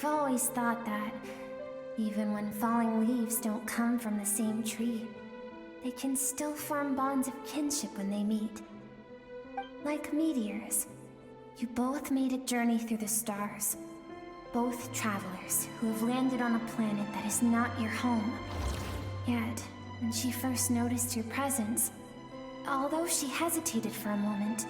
I've always thought that, even when falling leaves don't come from the same tree, they can still form bonds of kinship when they meet. Like meteors, you both made a journey through the stars. Both travelers who have landed on a planet that is not your home. Yet, when she first noticed your presence, although she hesitated for a moment,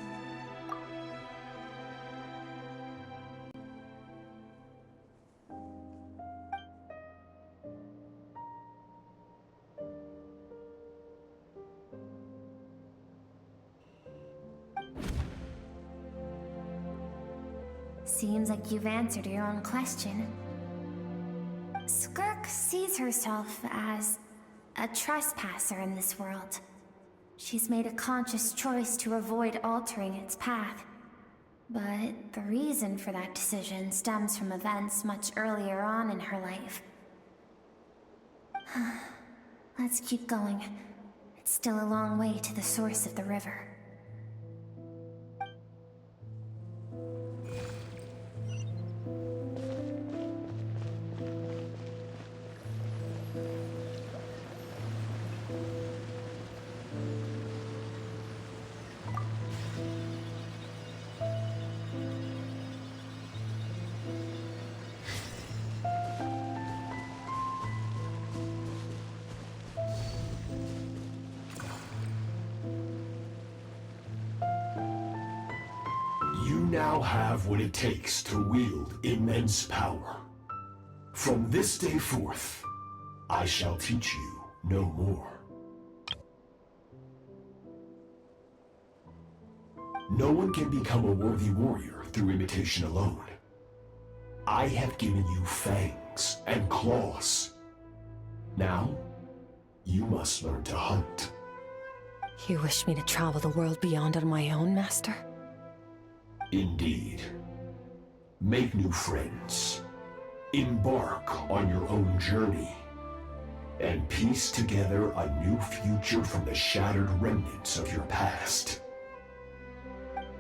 seems like you've answered your own question. Skirk sees herself as a trespasser in this world. She's made a conscious choice to avoid altering its path. But the reason for that decision stems from events much earlier on in her life. Let's keep going. It's still a long way to the source of the river. You now have what it takes to wield immense power. From this day forth, I shall teach you no more. No one can become a worthy warrior through imitation alone. I have given you fangs and claws. Now, you must learn to hunt. You wish me to travel the world beyond on my own, Master? Indeed. Make new friends. Embark on your own journey. And piece together a new future from the shattered remnants of your past.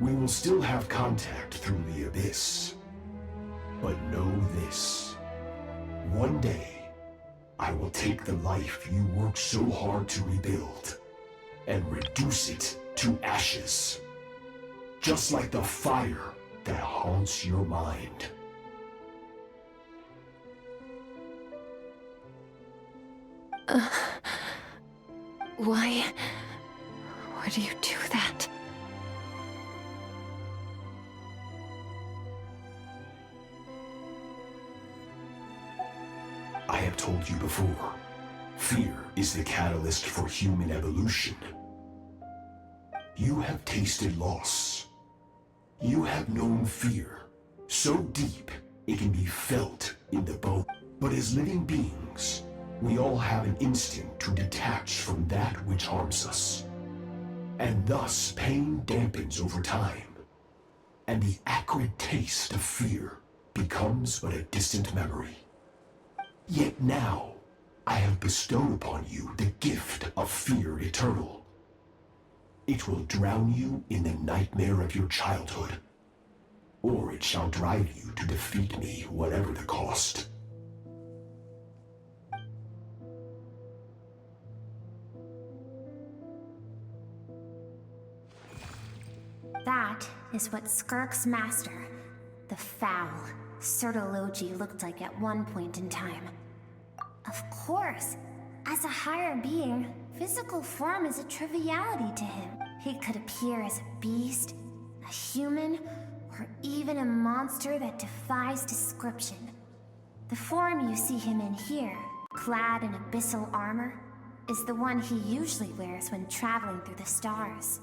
We will still have contact through the abyss. But know this. One day, I will take the life you worked so hard to rebuild and reduce it to ashes. Just like the fire that haunts your mind. Why would you do that? I have told you before, fear is the catalyst for human evolution. You have tasted loss. You have known fear, so deep it can be felt in the bone. But as living beings, we all have an instinct to detach from that which harms us. And thus pain dampens over time, and the acrid taste of fear becomes but a distant memory. Yet now, I have bestowed upon you the gift of fear eternal. It will drown you in the nightmare of your childhood, or it shall drive you to defeat me, whatever the cost. That is what Skirk's master, the foul Sertologi, looked like at one point in time. Of course, as a higher being, physical form is a triviality to him. He could appear as a beast, a human, or even a monster that defies description. The form you see him in here, clad in abyssal armor, is the one he usually wears when traveling through the stars.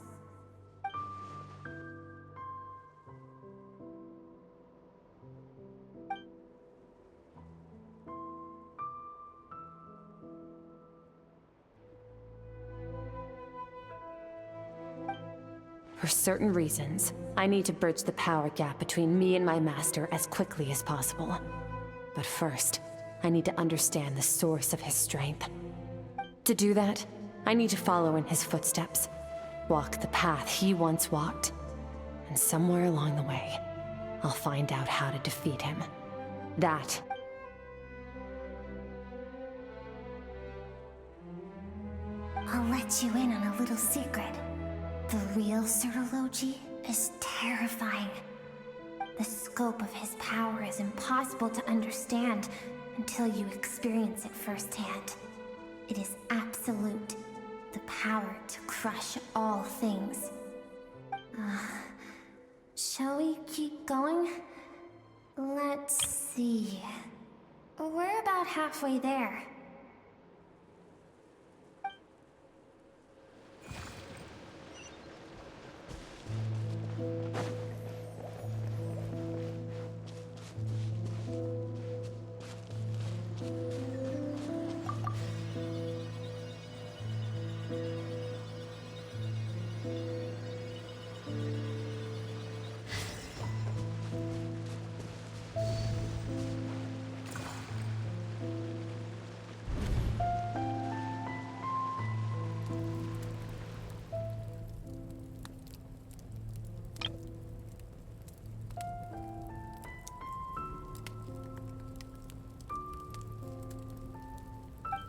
For certain reasons, I need to bridge the power gap between me and my master as quickly as possible. But first, I need to understand the source of his strength. To do that, I need to follow in his footsteps, walk the path he once walked, and somewhere along the way, I'll find out how to defeat him. That. I'll let you in on a little secret. The real Certology is terrifying. The scope of his power is impossible to understand until you experience it firsthand. It is absolute. The power to crush all things. Shall we keep going? Let's see. We're about halfway there.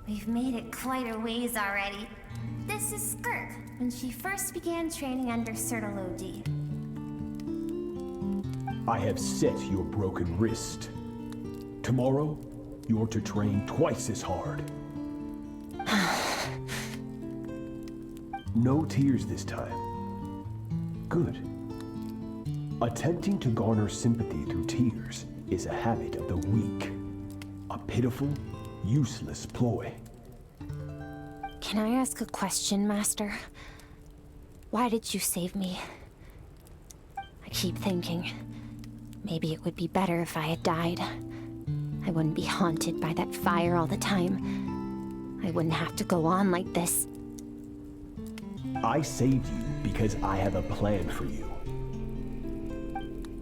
We've made it quite a ways already. This is Skirk, when she first began training under Certology. I have set your broken wrist. Tomorrow, you're to train twice as hard. No tears this time. Good. Attempting to garner sympathy through tears is a habit of the weak. A pitiful, useless ploy. Can I ask a question, Master? Why did you save me? I keep thinking, maybe it would be better if I had died. I wouldn't be haunted by that fire all the time. I wouldn't have to go on like this. I saved you because I have a plan for you.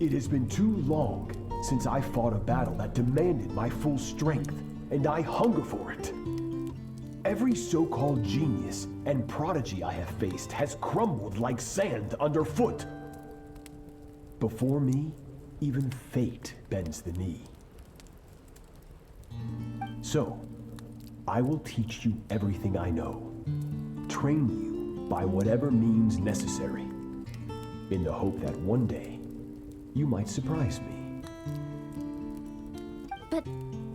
It has been too long since I fought a battle that demanded my full strength, and I hunger for it. Every so-called genius and prodigy I have faced has crumbled like sand underfoot. Before me, even fate bends the knee. So, I will teach you everything I know. Train you by whatever means necessary, in the hope that one day, you might surprise me. But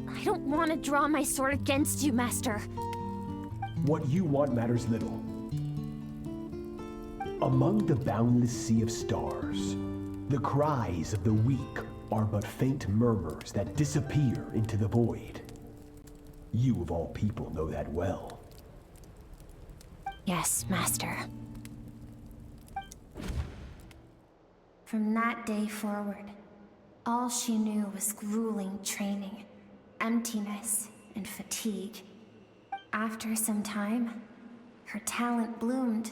I don't want to draw my sword against you, Master. What you want matters little. Among the boundless sea of stars, the cries of the weak are but faint murmurs that disappear into the void. You of all people know that well. Yes, Master. From that day forward, all she knew was grueling training, emptiness, and fatigue. After some time, her talent bloomed,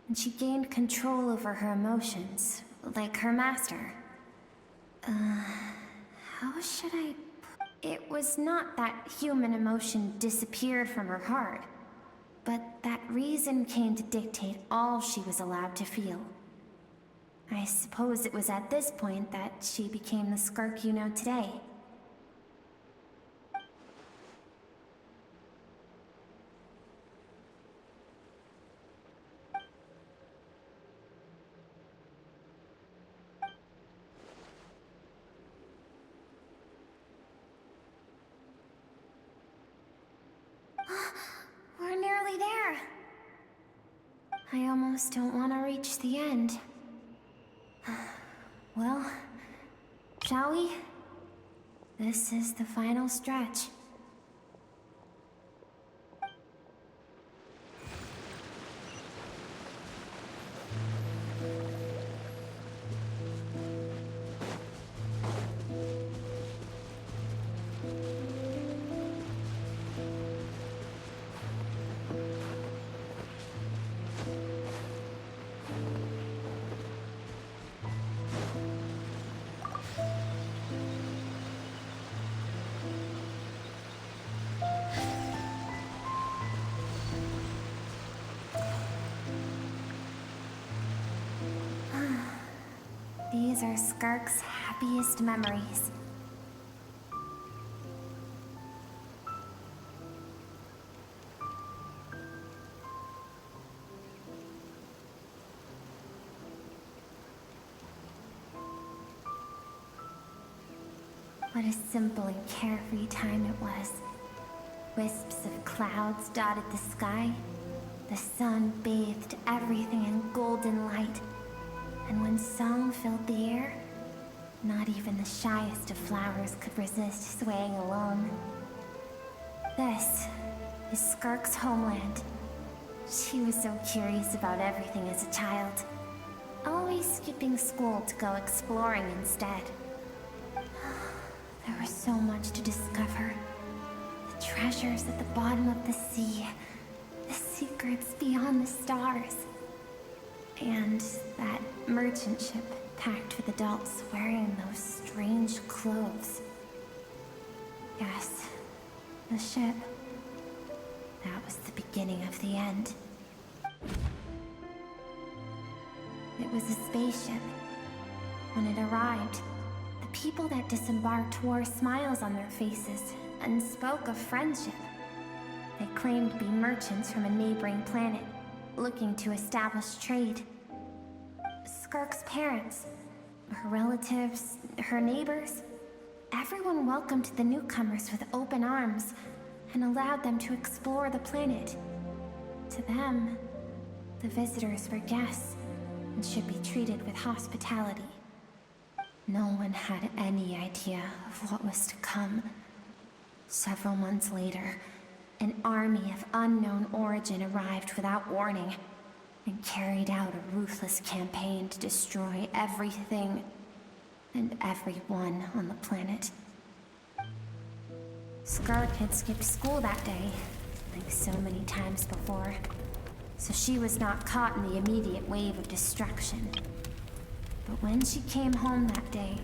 and she gained control over her emotions, like her master. How should I... It was not that human emotion disappeared from her heart, but that reason came to dictate all she was allowed to feel. I suppose it was at this point that she became the Skirk you know today. We're nearly there. I almost don't want to reach the end. Well, shall we? This is the final stretch. These are Skirk's happiest memories. What a simple and carefree time it was. Wisps of clouds dotted the sky. The sun bathed everything in golden light. And when song filled the air, not even the shyest of flowers could resist swaying along. This is Skirk's homeland. She was so curious about everything as a child, always skipping school to go exploring instead. There was so much to discover. The treasures at the bottom of the sea, the secrets beyond the stars, and that merchant ship packed with adults wearing those strange clothes. Yes, the ship. That was the beginning of the end. It was a spaceship. When it arrived, the people that disembarked wore smiles on their faces and spoke of friendship. They claimed to be merchants from a neighboring planet, looking to establish trade. Skirk's parents, her relatives, her neighbors, everyone welcomed the newcomers with open arms and allowed them to explore the planet. To them, the visitors were guests and should be treated with hospitality. No one had any idea of what was to come. Several months later, an army of unknown origin arrived without warning and carried out a ruthless campaign to destroy everything and everyone on the planet. Skirk had skipped school that day, like so many times before, so she was not caught in the immediate wave of destruction. But when she came home that day,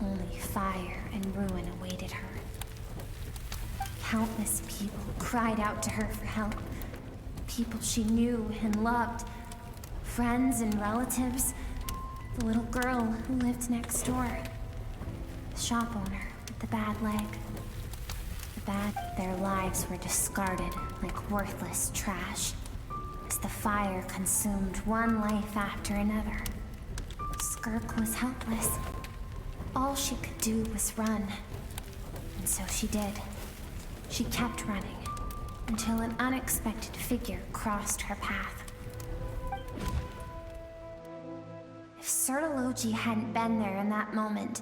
only fire and ruin awaited her. Countless people cried out to her for help. People she knew and loved. Friends and relatives. The little girl who lived next door. The shop owner with the bad leg. Their lives were discarded like worthless trash as the fire consumed one life after another. Skirk was helpless. All she could do was run. And so she did. She kept running until an unexpected figure crossed her path. If Certology hadn't been there in that moment,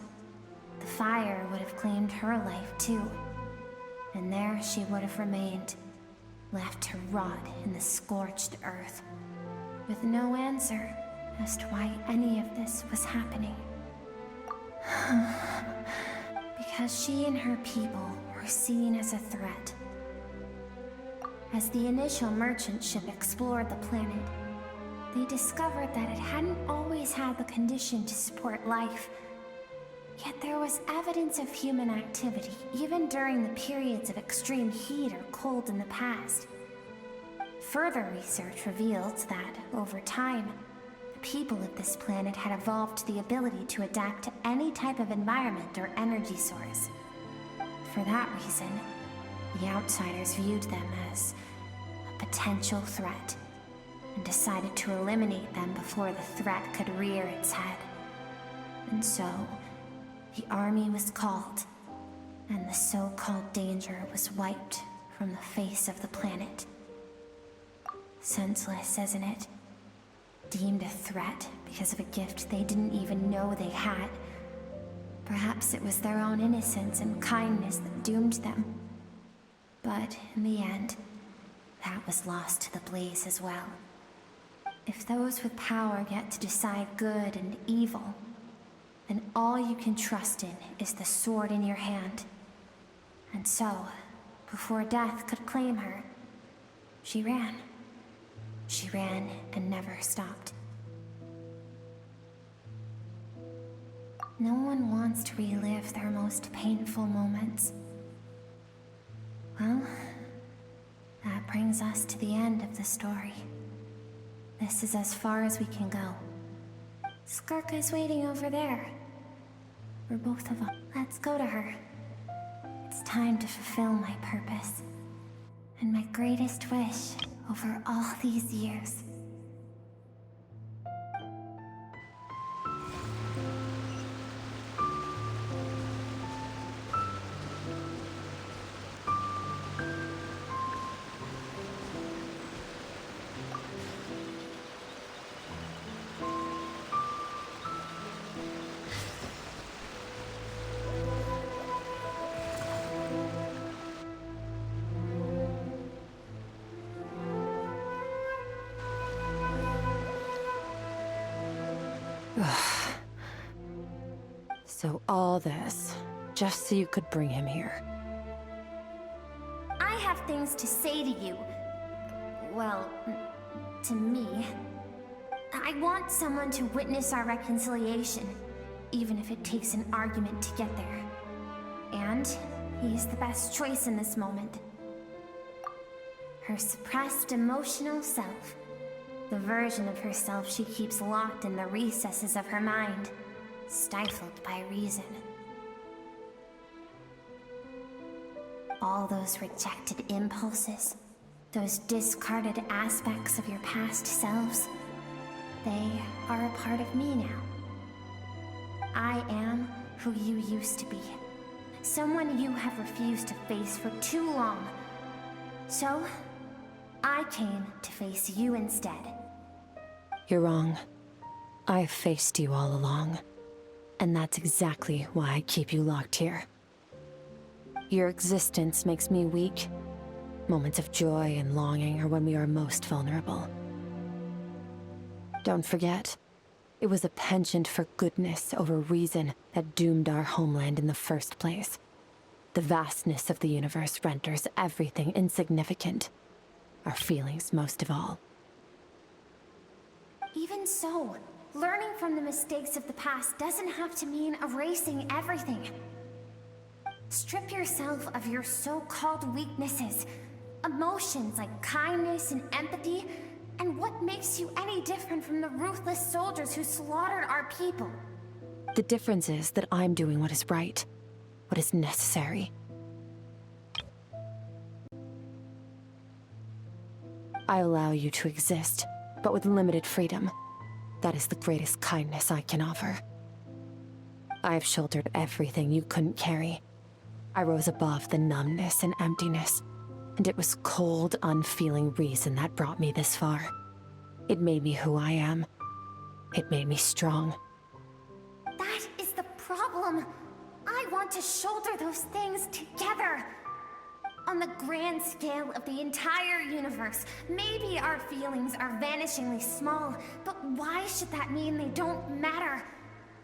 the fire would have claimed her life too. And there she would have remained, left to rot in the scorched earth, with no answer as to why any of this was happening. Because she and her people were seen as a threat. As the initial merchant ship explored the planet, they discovered that it hadn't always had the condition to support life. Yet there was evidence of human activity, even during the periods of extreme heat or cold in the past. Further research revealed that, over time, the people of this planet had evolved the ability to adapt to any type of environment or energy source. For that reason, the outsiders viewed them as a potential threat, and decided to eliminate them before the threat could rear its head. And so, the army was called, and the so-called danger was wiped from the face of the planet. Senseless, isn't it? Deemed a threat because of a gift they didn't even know they had. Perhaps it was their own innocence and kindness that doomed them. But in the end, that was lost to the blaze as well. If those with power get to decide good and evil, then all you can trust in is the sword in your hand. And so, before death could claim her, she ran. She ran and never stopped. No one wants to relive their most painful moments. Well, that brings us to the end of the story. This is as far as we can go. Skirk is waiting over there. For both of us. Let's go to her. It's time to fulfill my purpose. And my greatest wish over all these years. So all this, just so you could bring him here. I have things to say to you. Well, to me. I want someone to witness our reconciliation, even if it takes an argument to get there. And he's the best choice in this moment. Her suppressed emotional self. The version of herself she keeps locked in the recesses of her mind, stifled by reason. All those rejected impulses, those discarded aspects of your past selves, they are a part of me now. I am who you used to be. Someone you have refused to face for too long. So, I came to face you instead. You're wrong. I've faced you all along. And that's exactly why I keep you locked here. Your existence makes me weak. Moments of joy and longing are when we are most vulnerable. Don't forget, it was a penchant for goodness over reason that doomed our homeland in the first place. The vastness of the universe renders everything insignificant. Our feelings most of all. Even so, learning from the mistakes of the past doesn't have to mean erasing everything. Strip yourself of your so-called weaknesses, emotions like kindness and empathy, and what makes you any different from the ruthless soldiers who slaughtered our people? The difference is that I'm doing what is right, what is necessary. I allow you to exist, but with limited freedom. That is the greatest kindness I can offer. I've shouldered everything you couldn't carry. I rose above the numbness and emptiness, and it was cold, unfeeling reason that brought me this far. It made me who I am. It made me strong. That is the problem. I want to shoulder those things together. On the grand scale of the entire universe, maybe our feelings are vanishingly small, but why should that mean they don't matter?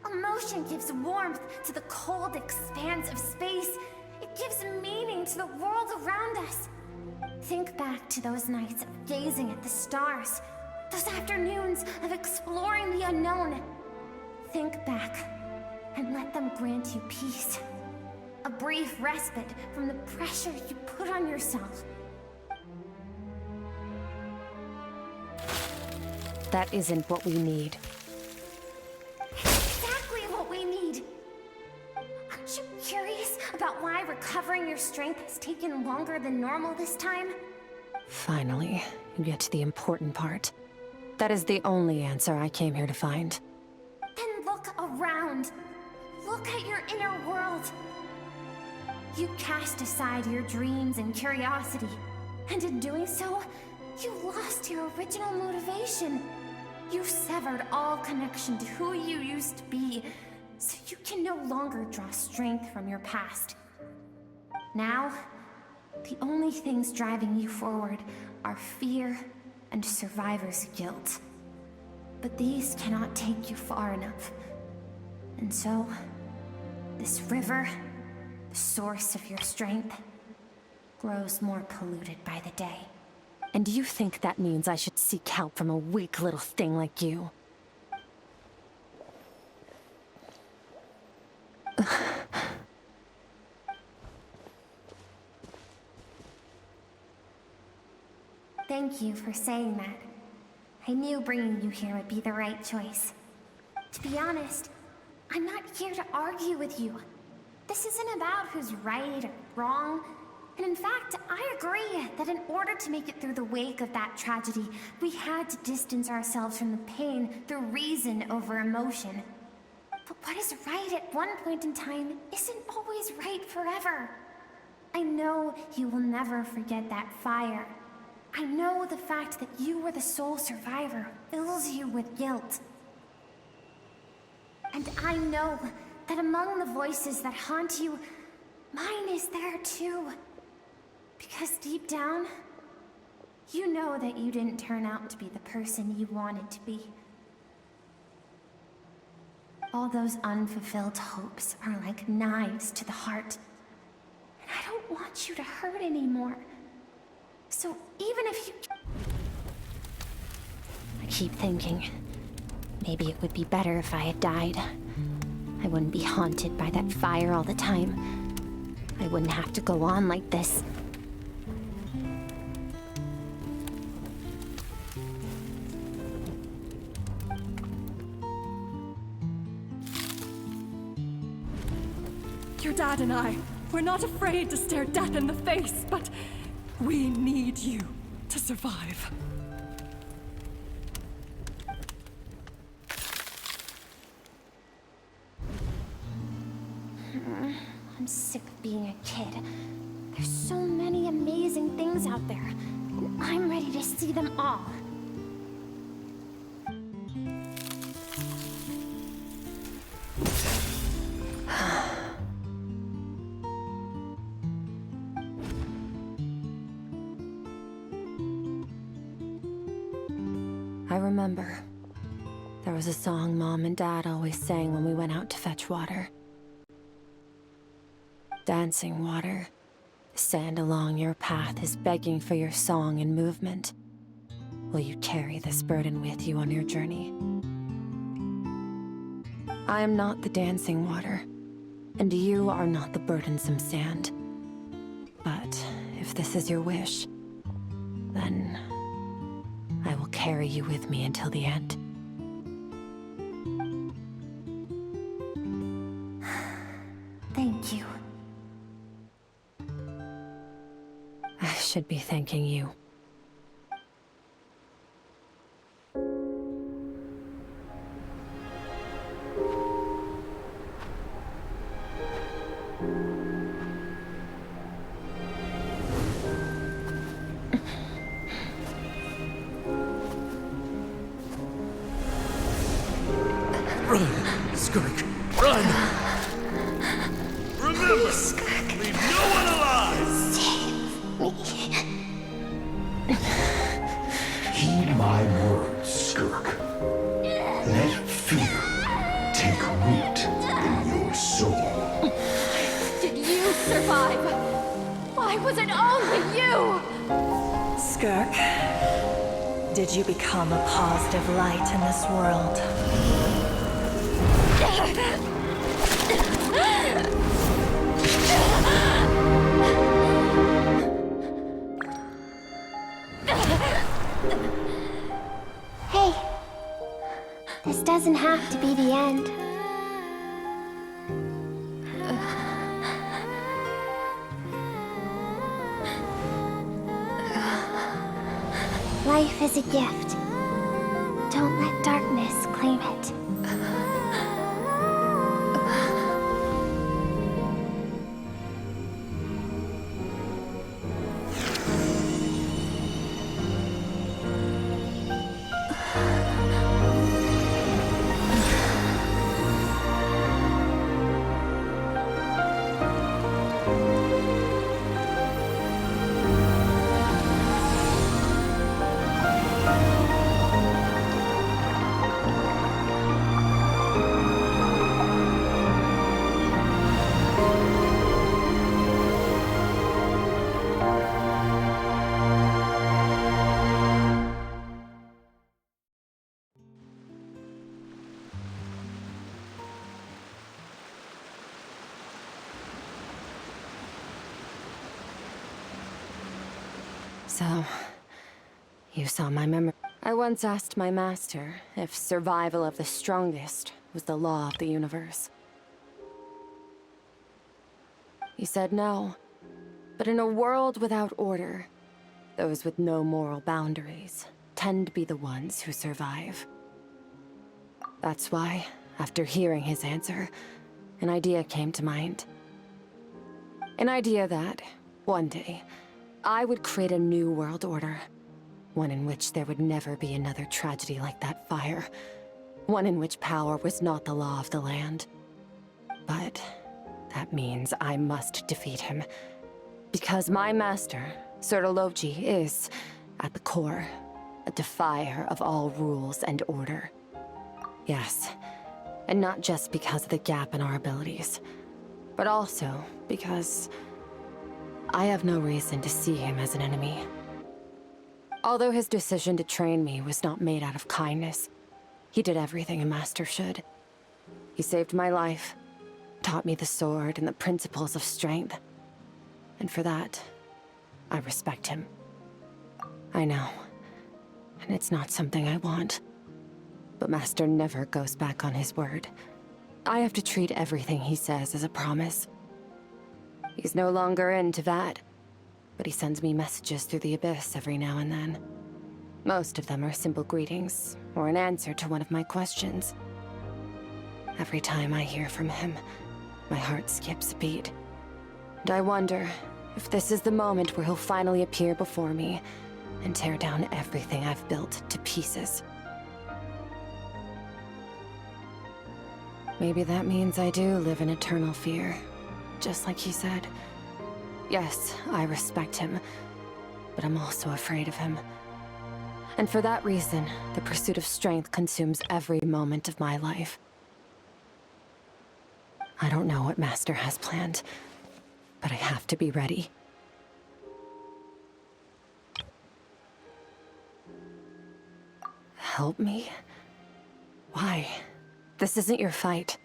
Emotion gives warmth to the cold expanse of space. It gives meaning to the world around us. Think back to those nights of gazing at the stars, those afternoons of exploring the unknown. Think back, and let them grant you peace. A brief respite from the pressure you put on yourself. That isn't what we need. It's exactly what we need. Aren't you curious about why recovering your strength has taken longer than normal this time? Finally, you get to the important part. That is the only answer I came here to find. Then look around. Look at your inner world. You cast aside your dreams and curiosity, and in doing so, you lost your original motivation. You severed all connection to who you used to be, so you can no longer draw strength from your past. Now, the only things driving you forward are fear and survivor's guilt. But these cannot take you far enough. And so, this river, the source of your strength, grows more polluted by the day. And do you think that means I should seek help from a weak little thing like you? Thank you for saying that. I knew bringing you here would be the right choice. To be honest, I'm not here to argue with you. This isn't about who's right or wrong. And in fact, I agree that in order to make it through the wake of that tragedy, we had to distance ourselves from the pain through reason over emotion. But what is right at one point in time isn't always right forever. I know you will never forget that fire. I know the fact that you were the sole survivor fills you with guilt. And I know that among the voices that haunt you, mine is there too. Because deep down, you know that you didn't turn out to be the person you wanted to be. All those unfulfilled hopes are like knives to the heart. And I don't want you to hurt anymore. So even if you... I keep thinking, maybe it would be better if I had died. I wouldn't be haunted by that fire all the time. I wouldn't have to go on like this. Your dad and I, we're not afraid to stare death in the face, but we need you to survive. I'm sick of being a kid. There's so many amazing things out there, and I'm ready to see them all. I remember. There was a song Mom and Dad always sang when we went out to fetch water. Dancing water. The sand along your path is begging for your song and movement. Will you carry this burden with you on your journey? I am not the dancing water, and you are not the burdensome sand. But if this is your wish, then I will carry you with me until the end. Thank you. I should be thanking you. Run, Skirk, run! Remember, leave no one alive! Heed my words, Skirk. Let fear take root in your soul. Did you survive? Why was it only you? Skirk, did you become a positive light in this world? Hey, this doesn't have to be the end. Life is a gift. Don't let darkness claim it. So, you saw my memory. I once asked my master if survival of the strongest was the law of the universe. He said no, but in a world without order, those with no moral boundaries tend to be the ones who survive. That's why, after hearing his answer, an idea came to mind. An idea that, one day, I would create a new world order. One in which there would never be another tragedy like that fire. One in which power was not the law of the land. But that means I must defeat him. Because my master, Ch.Crystallina, is, at the core, a defier of all rules and order. Yes, And not just because of the gap in our abilities, but also because I have no reason to see him as an enemy. Although his decision to train me was not made out of kindness, he did everything a master should. He saved my life, taught me the sword and the principles of strength. And for that, I respect him. I know, and it's not something I want. But Master never goes back on his word. I have to treat everything he says as a promise. He's no longer into that, but he sends me messages through the abyss every now and then. Most of them are simple greetings, or an answer to one of my questions. Every time I hear from him, my heart skips a beat. And I wonder if this is the moment where he'll finally appear before me and tear down everything I've built to pieces. Maybe that means I do live in eternal fear, just like he said. Yes, I respect him, but I'm also afraid of him. And for that reason, the pursuit of strength consumes every moment of my life. I don't know what Master has planned, but I have to be ready. Help me? Why? This isn't your fight.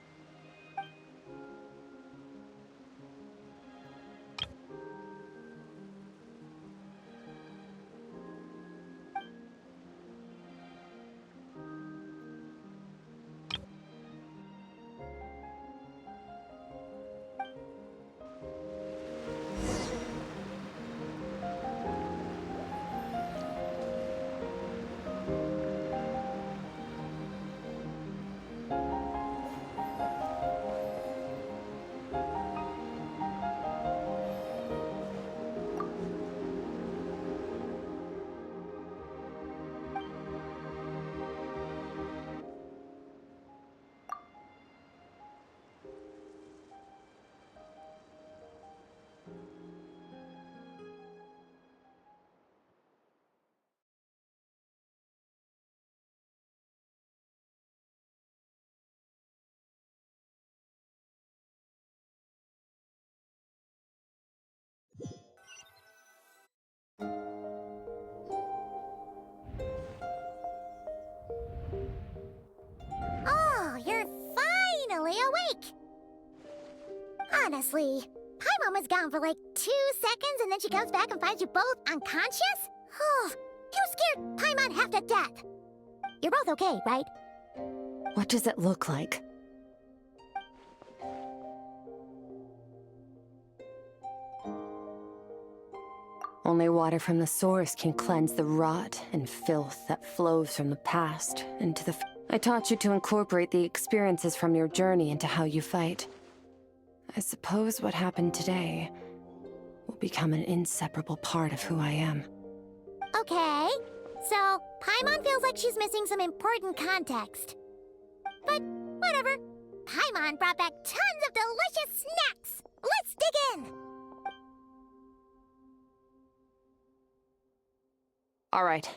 Oh, you're finally awake! Honestly, Paimon was gone for like 2 seconds and then she comes back and finds you both unconscious? Oh, you scared Paimon half to death! You're both okay, right? What does it look like? Only water from the source can cleanse the rot and filth that flows from the past into the... I taught you to incorporate the experiences from your journey into how you fight. I suppose what happened today will become an inseparable part of who I am. Okay, so Paimon feels like she's missing some important context. But whatever. Paimon brought back tons of delicious snacks! Let's dig in! All right.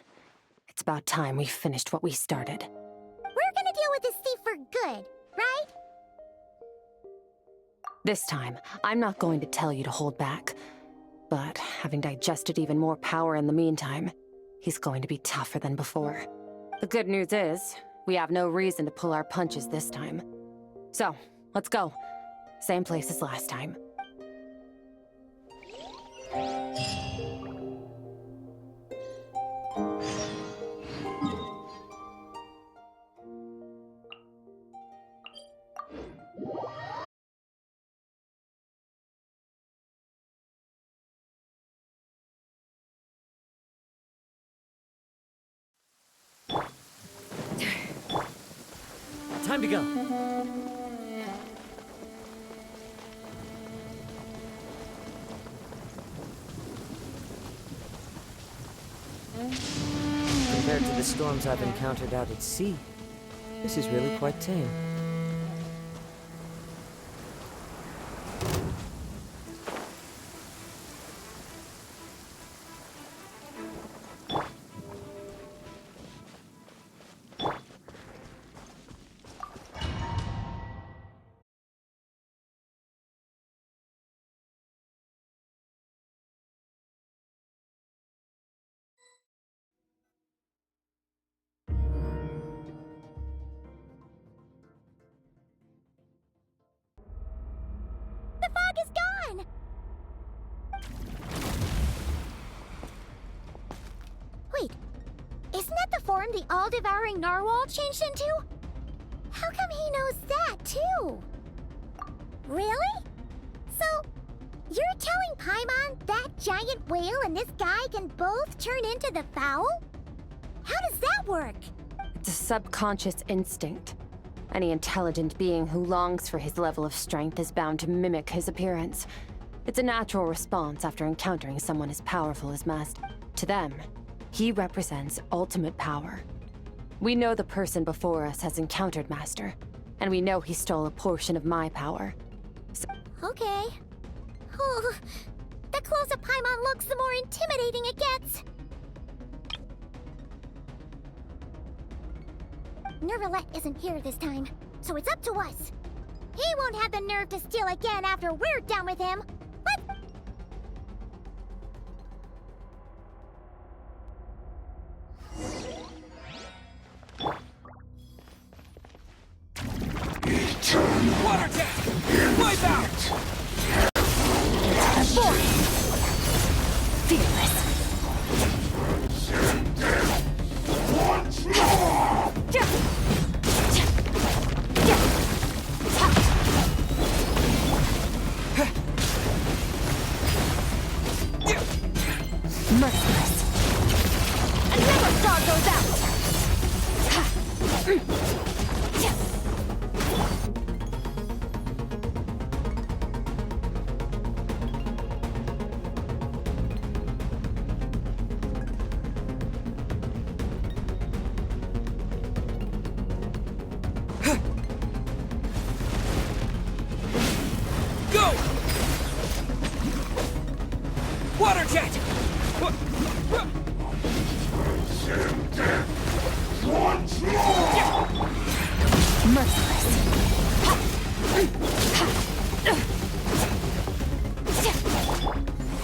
It's about time we finished what we started. We're gonna deal with this thief for good, right? This time, I'm not going to tell you to hold back. But having digested even more power in the meantime, he's going to be tougher than before. The good news is, we have no reason to pull our punches this time. So, let's go. Same place as last time. Time to go. Compared to the storms I've encountered out at sea, this is really quite tame. form the all-devouring narwhal changed into? How come he knows that, too? Really? So, you're telling Paimon that giant whale and this guy can both turn into the fowl? How does that work? It's a subconscious instinct. Any intelligent being who longs for his level of strength is bound to mimic his appearance. It's a natural response after encountering someone as powerful as Master. To them, he represents ultimate power. We know the person before us has encountered Master, and we know he stole a portion of my power. So Okay. Oh, the closer Paimon looks, the more intimidating it gets. Nervalette isn't here this time, so it's up to us. He won't have the nerve to steal again after we're done with him. But Water jet! Wipe out! fearless. Merciless. Another star goes out. Go! Water jet!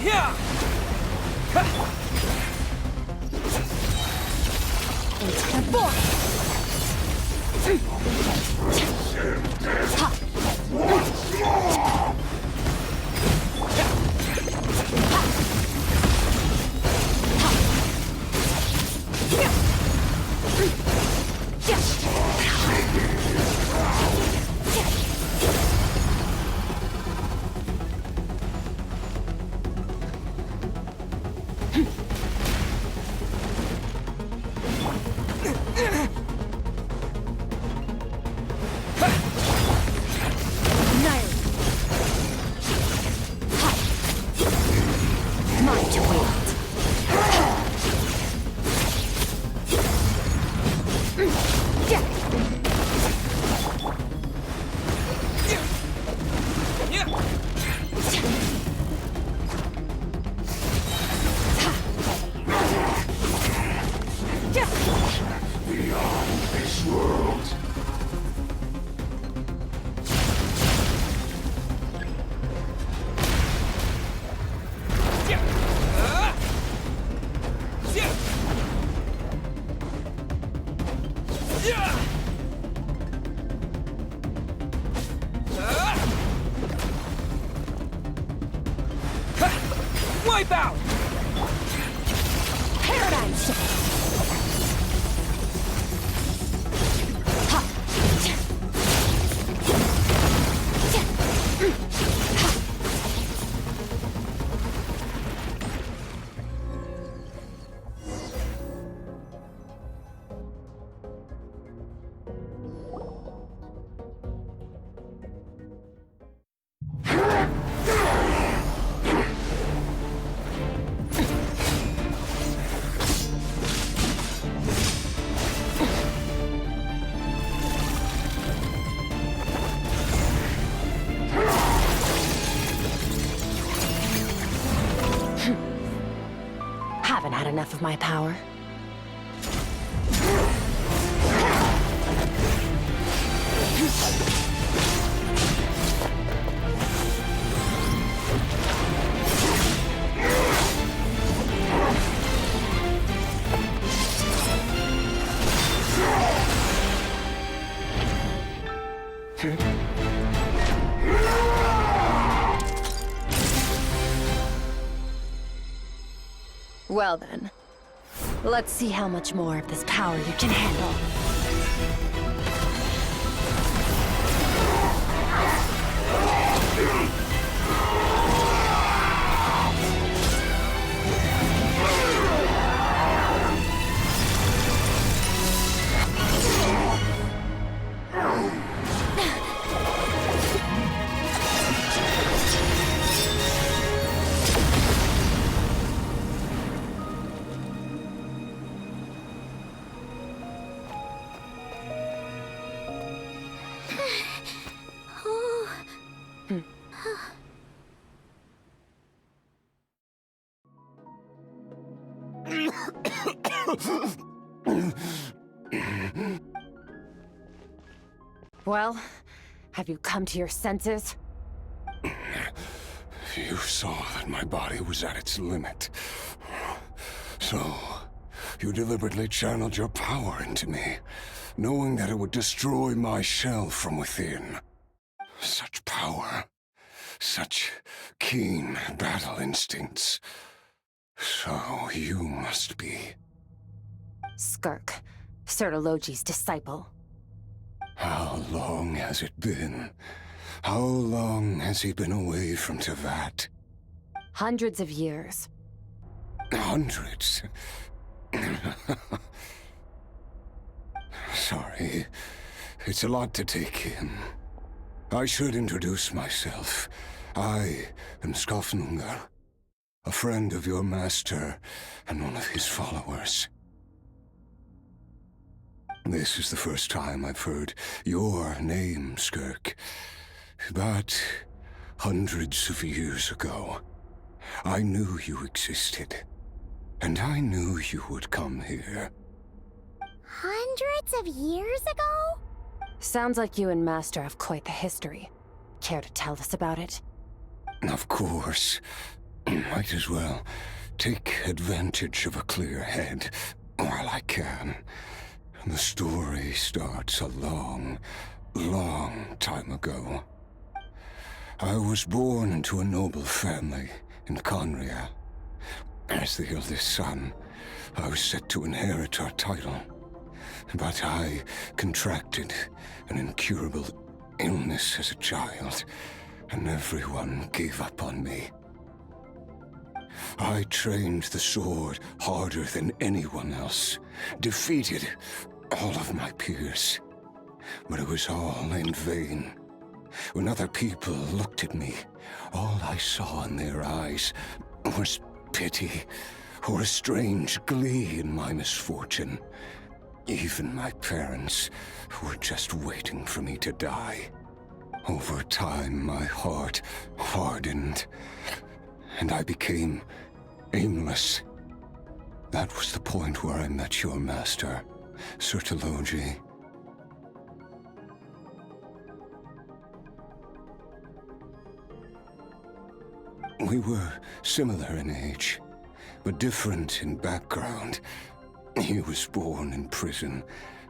Yeah! Into the void. Wipe out! Paradigm shift. Haven't had enough of my power. Well then, Let's see how much more of this power you can handle. Well, have you come to your senses? You saw that my body was at its limit. So, you deliberately channeled your power into me, knowing that it would destroy my shell from within. Such power. Such keen battle instincts. So you must be... Skirk, Sertologi's disciple. How long has it been? How long has he been away from Tevat? Hundreds of years. Hundreds? Sorry. It's a lot to take in. I should introduce myself. I am Skirk, a friend of your master and one of his followers. This is the first time I've heard your name, Skirk. But hundreds of years ago, I knew you existed. And I knew you would come here. Hundreds of years ago? Sounds like you and Master have quite the history. Care to tell us about it? Of course. Might as well take advantage of a clear head while I can. The story starts a long, long time ago. I was born into a noble family in Conria. As the eldest son, I was set to inherit our title. But I contracted an incurable illness as a child, and everyone gave up on me. I trained the sword harder than anyone else, defeated all of my peers. But it was all in vain. When other people looked at me, all I saw in their eyes was pity or a strange glee in my misfortune. Even my parents were just waiting for me to die. Over time, my heart hardened, and I became aimless. That was the point where I met your master, Sertologi. We were similar in age, but different in background. He was born in prison,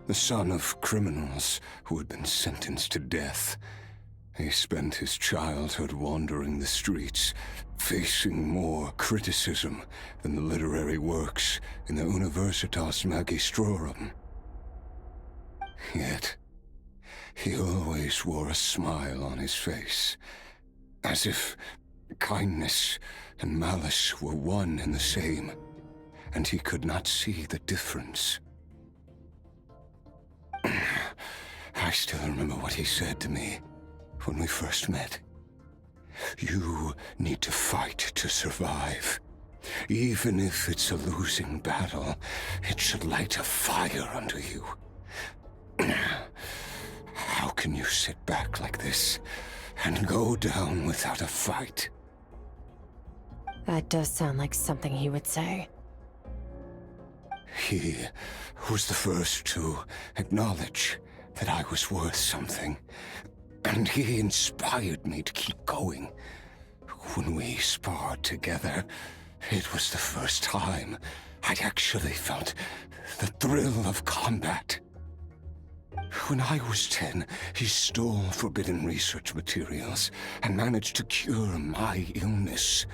the son of criminals who had been sentenced to death. He spent his childhood wandering the streets, facing more criticism than the literary works in the Universitas Magistrorum. Yet, he always wore a smile on his face, as if kindness and malice were one and the same, and he could not see the difference. I still remember what he said to me when we first met. You need to fight to survive. Even if it's a losing battle, it should light a fire under you. How can you sit back like this and go down without a fight? That does sound like something he would say. He was the first to acknowledge that I was worth something, and he inspired me to keep going. When we sparred together, it was the first time I'd actually felt the thrill of combat. When I was 10, he stole forbidden research materials and managed to cure my illness.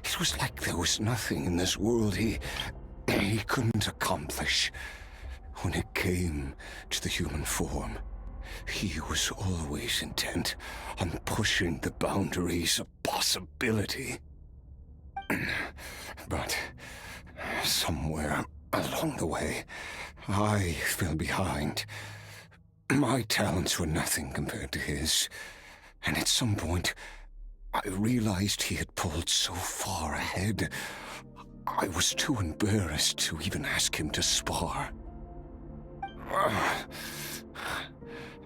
It was like there was nothing in this world he he couldn't accomplish. When it came to the human form, he was always intent on pushing the boundaries of possibility. But somewhere along the way, I fell behind. My talents were nothing compared to his, and at some point, I realized he had pulled so far ahead, I was too embarrassed to even ask him to spar.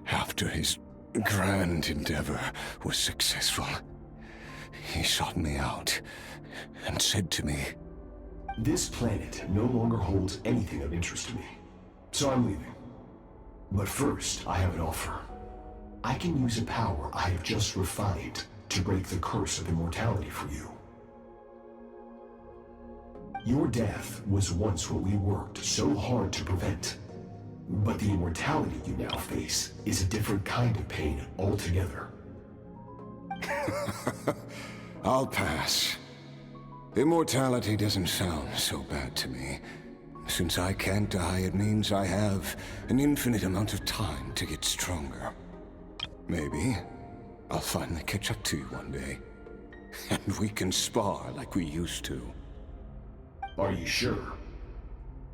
After his grand endeavor was successful, he sought me out and said to me, This planet no longer holds anything of interest to me, so I'm leaving. But first, I have an offer. I can use a power I have just refined to break the curse of immortality for you. Your death was once what we worked so hard to prevent. But the immortality you now face is a different kind of pain altogether. I'll pass. Immortality doesn't sound so bad to me. Since I can't die, it means I have an infinite amount of time to get stronger. Maybe I'll finally catch up to you one day, and we can spar like we used to. Are you sure?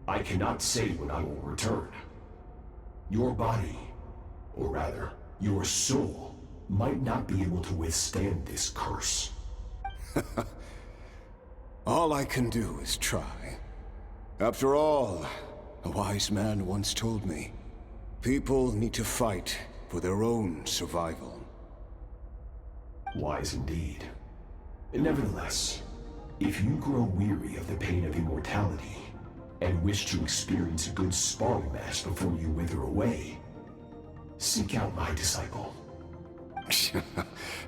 I cannot say when I will return. Your body, or rather, your soul, might not be able to withstand this curse. All I can do is try. After all, a wise man once told me, people need to fight for their own survival. Wise indeed. Nevertheless, if you grow weary of the pain of immortality, and wish to experience a good sparring match before you wither away, seek out my disciple.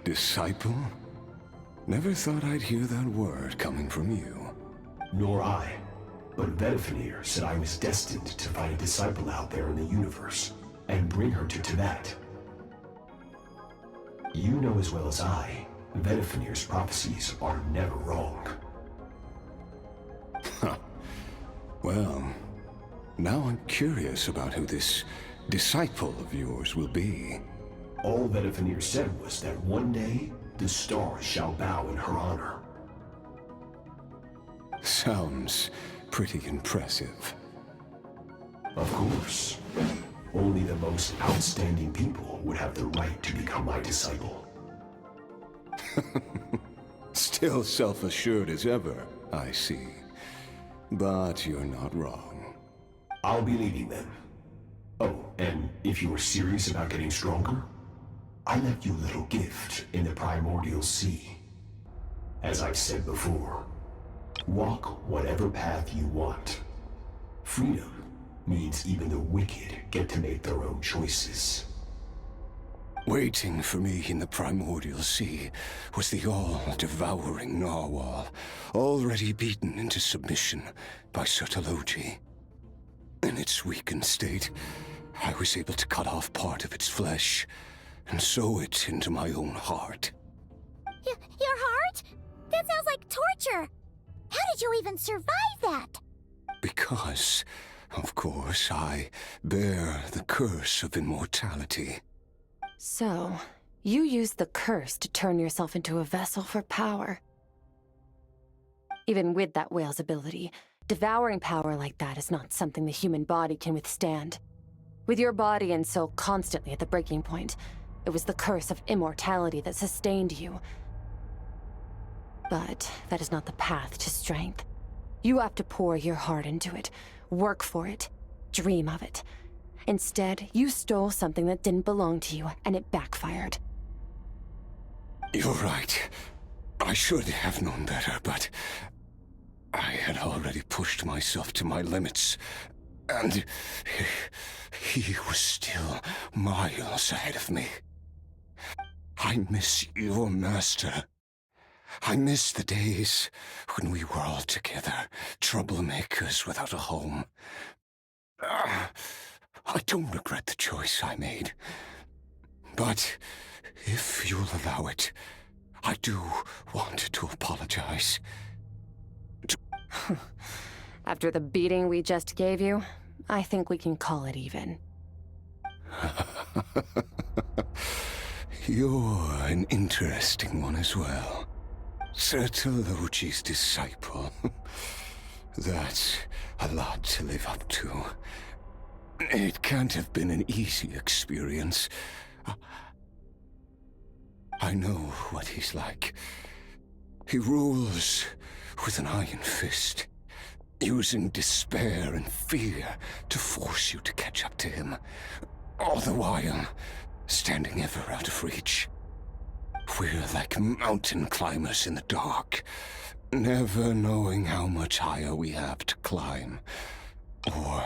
Disciple? Never thought I'd hear that word coming from you. Nor I. But Vedifenir said I was destined to find a disciple out there in the universe, and bring her to Tibet. You know as well as I, Vedifenir's prophecies are never wrong. Well, now I'm curious about who this disciple of yours will be. All Vedifenir said was that one day, the stars shall bow in her honor. Sounds pretty impressive. Of course. Only the most outstanding people would have the right to become my disciple. Still self-assured as ever, I see. But you're not wrong. I'll be leaving then. Oh, and if you are serious about getting stronger, I left you a little gift in the primordial sea. As I've said before, walk whatever path you want. Freedom means even the wicked get to make their own choices. Waiting for me in the primordial sea was the all-devouring narwhal, already beaten into submission by Sertologi. In its weakened state, I was able to cut off part of its flesh and sew it into my own heart. Your heart? That sounds like torture! How did you even survive that? Because, of course, I bear the curse of immortality. So, you used the curse to turn yourself into a vessel for power. Even with that whale's ability, devouring power like that is not something the human body can withstand. With your body and soul constantly at the breaking point, it was the curse of immortality that sustained you. But that is not the path to strength. You have to pour your heart into it, work for it, dream of it. Instead, you stole something that didn't belong to you, and it backfired. You're right. I should have known better, but I had already pushed myself to my limits, and he was still miles ahead of me. I miss your master. I miss the days when we were all together, troublemakers without a home. I don't regret the choice I made. But if you'll allow it, I do want to apologize. After the beating we just gave you, I think we can call it even. You're an interesting one as well. Certologi's disciple. That's a lot to live up to. It can't have been an easy experience. I know what he's like. He rules with an iron fist, using despair and fear to force you to catch up to him, all the while standing ever out of reach. We're like mountain climbers in the dark, never knowing how much higher we have to climb, or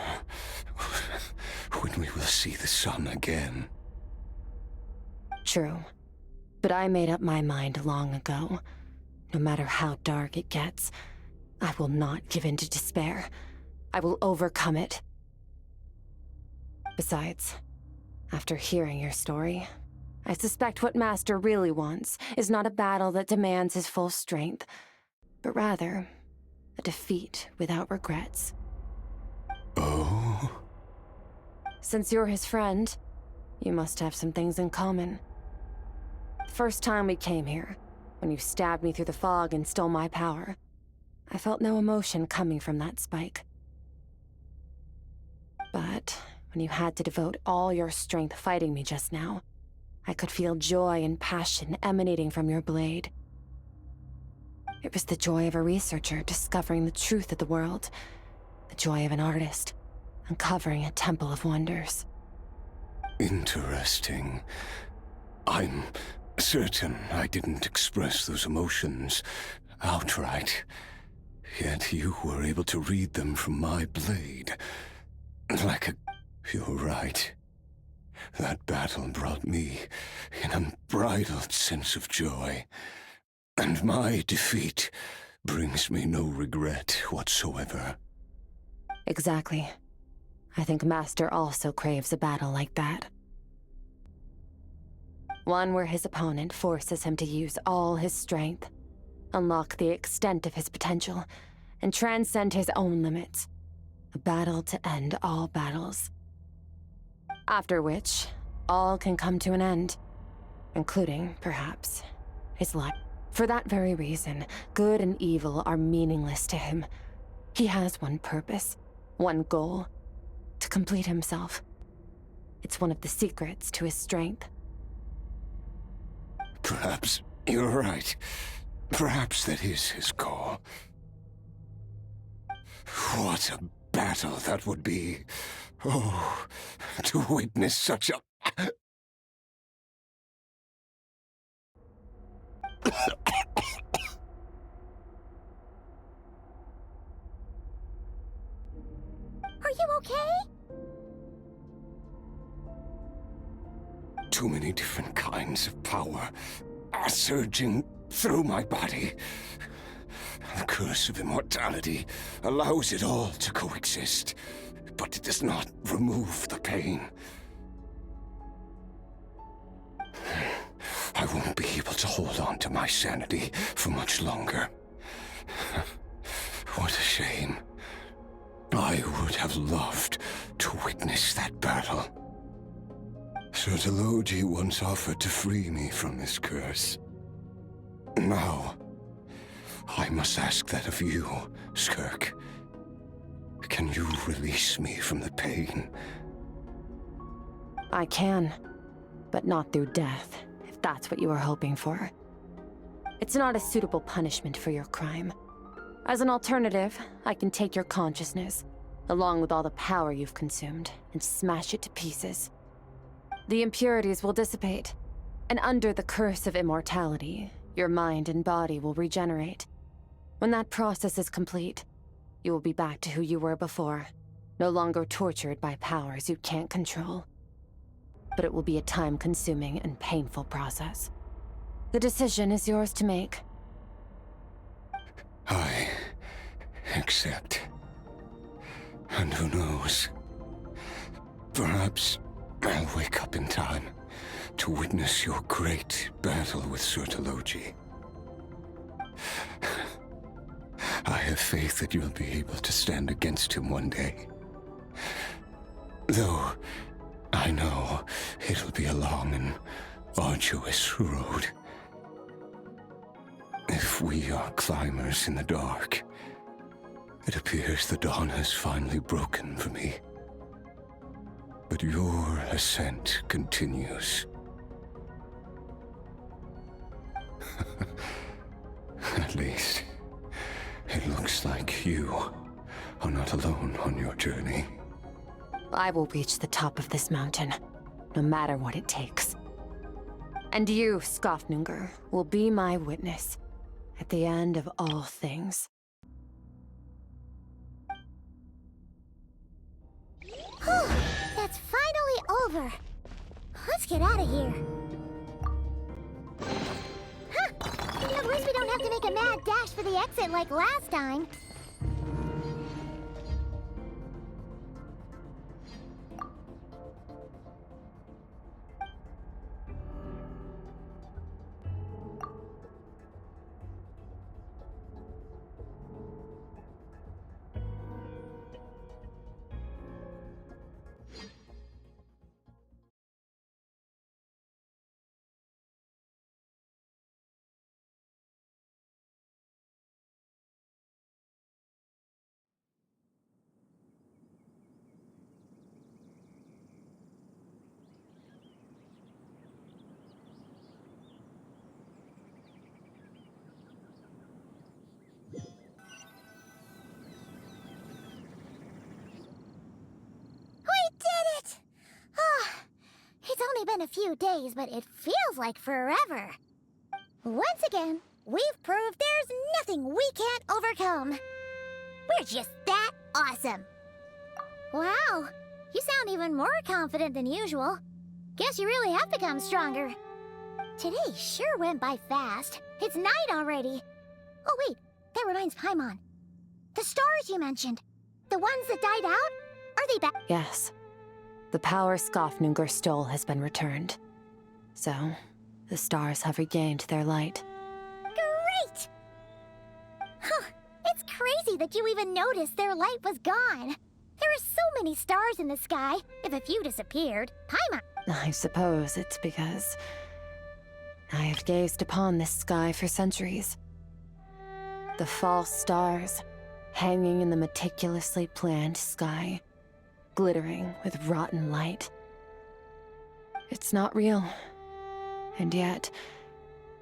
when we will see the sun again. True. But I made up my mind long ago. No matter how dark it gets, I will not give in to despair. I will overcome it. Besides, after hearing your story, I suspect what Master really wants is not a battle that demands his full strength, but rather a defeat without regrets. Oh? Since you're his friend, you must have some things in common. The first time we came here, when you stabbed me through the fog and stole my power, I felt no emotion coming from that spike. But when you had to devote all your strength fighting me just now, I could feel joy and passion emanating from your blade. It was the joy of a researcher discovering the truth of the world, the joy of an artist uncovering a temple of wonders. Interesting. I'm certain I didn't express those emotions outright, yet you were able to read them from my blade. Like a... You're right. That battle brought me an unbridled sense of joy, and my defeat brings me no regret whatsoever. Exactly. I think Master also craves a battle like that. One where his opponent forces him to use all his strength, unlock the extent of his potential, and transcend his own limits. A battle to end all battles. After which, all can come to an end, including, perhaps, his life. For that very reason, good and evil are meaningless to him. He has one purpose, one goal: to complete himself. It's one of the secrets to his strength. Perhaps you're right. Perhaps that is his goal. What a battle that would be. Oh, to witness such a... Are you okay? Too many different kinds of power are surging through my body. The curse of immortality allows it all to coexist, but it does not remove the pain. I won't be able to hold on to my sanity for much longer. What a shame. I would have loved to witness that battle. Certologi once offered to free me from this curse. Now, I must ask that of you, Skirk. Can you release me from the pain? I can, but not through death, if that's what you were hoping for. It's not a suitable punishment for your crime. As an alternative, I can take your consciousness, along with all the power you've consumed, and smash it to pieces. The impurities will dissipate, and under the curse of immortality, your mind and body will regenerate. When that process is complete, you will be back to who you were before, no longer tortured by powers you can't control. But it will be a time-consuming and painful process. The decision is yours to make. I accept. And who knows? Perhaps I'll wake up in time to witness your great battle with Certologi. I have faith that you'll be able to stand against him one day. Though, I know it'll be a long and arduous road. If we are climbers in the dark, it appears the dawn has finally broken for me. But your ascent continues. At least, it looks like you are not alone on your journey. I will reach the top of this mountain, no matter what it takes. And you, Skirk, will be my witness at the end of all things. That's finally over. Let's get out of here. Huh. At least we don't have to make a mad dash for the exit like last time. Been a few days, but it feels like forever. Once again, we've proved there's nothing we can't overcome. We're just that awesome. Wow, you sound even more confident than usual. Guess you really have become stronger. Today sure went by fast. It's night already. Oh wait, that reminds Paimon. The stars you mentioned, the ones that died out, are they back? Yes. The power Skirk stole has been returned. So, the stars have regained their light. Great! Huh, it's crazy that you even noticed their light was gone. There are so many stars in the sky. If a few disappeared, Paimon... I suppose it's because I have gazed upon this sky for centuries. The false stars, hanging in the meticulously planned sky, glittering with rotten light. It's not real. And yet,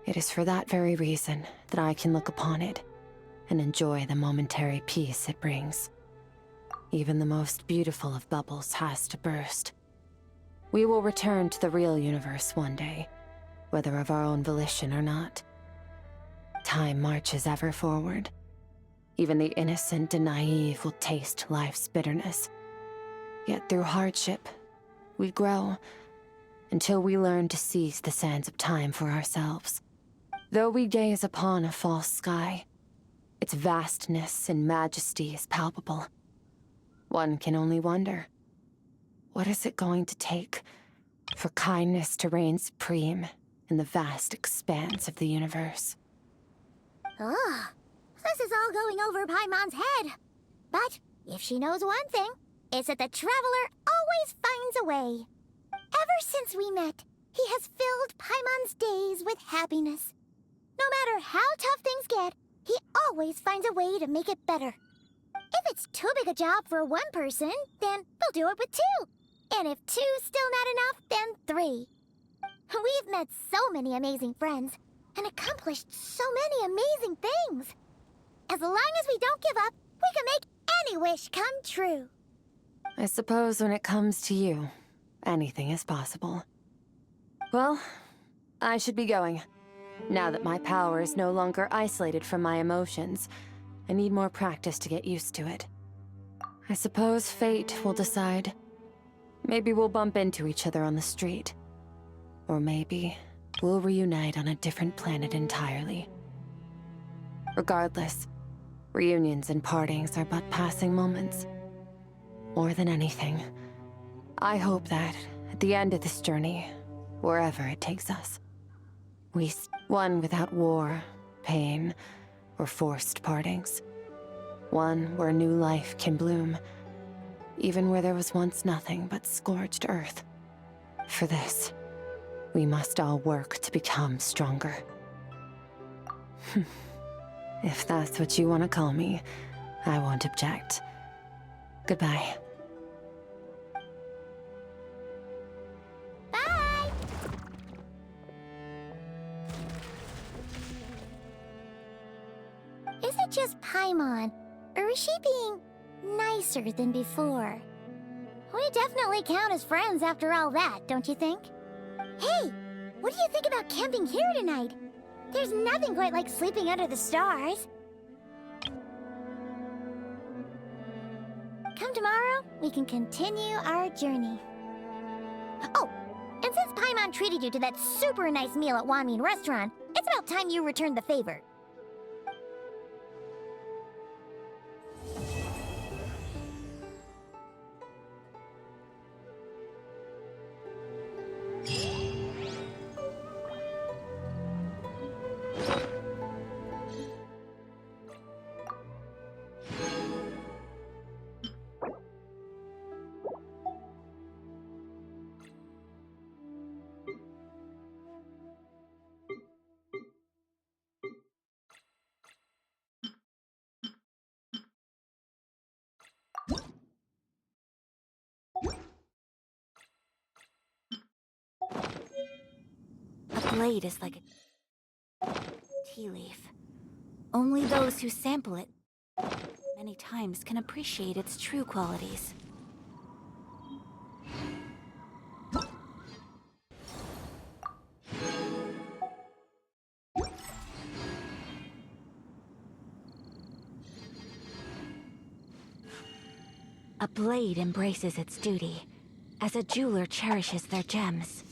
it is for that very reason that I can look upon it and enjoy the momentary peace it brings. Even the most beautiful of bubbles has to burst. We will return to the real universe one day, whether of our own volition or not. Time marches ever forward. Even the innocent and naive will taste life's bitterness. Yet through hardship, we grow, until we learn to seize the sands of time for ourselves. Though we gaze upon a false sky, its vastness and majesty is palpable. One can only wonder, what is it going to take for kindness to reign supreme in the vast expanse of the universe? Oh, this is all going over Paimon's head. But if she knows one thing, it's that the Traveler always finds a way. Ever since we met, he has filled Paimon's days with happiness. No matter how tough things get, he always finds a way to make it better. If it's too big a job for one person, then we'll do it with two. And if two's still not enough, then 3. We've met so many amazing friends, and accomplished so many amazing things. As long as we don't give up, we can make any wish come true. I suppose when it comes to you, anything is possible. Well, I should be going. Now that my power is no longer isolated from my emotions, I need more practice to get used to it. I suppose fate will decide. Maybe we'll bump into each other on the street. Or maybe we'll reunite on a different planet entirely. Regardless, reunions and partings are but passing moments. More than anything, I hope that, at the end of this journey, wherever it takes us, one without war, pain, or forced partings. One where new life can bloom, even where there was once nothing but scorched earth. For this, we must all work to become stronger. If that's what you want to call me, I won't object. Goodbye. Bye! Is it just Paimon, or is she being nicer than before? We definitely count as friends after all that, don't you think? Hey, what do you think about camping here tonight? There's nothing quite like sleeping under the stars. Come tomorrow, we can continue our journey. Oh, and since Paimon treated you to that super nice meal at Wanmin Restaurant, it's about time you returned the favor. A blade is like a tea leaf. Only those who sample it many times can appreciate its true qualities. A blade embraces its duty, as a jeweler cherishes their gems.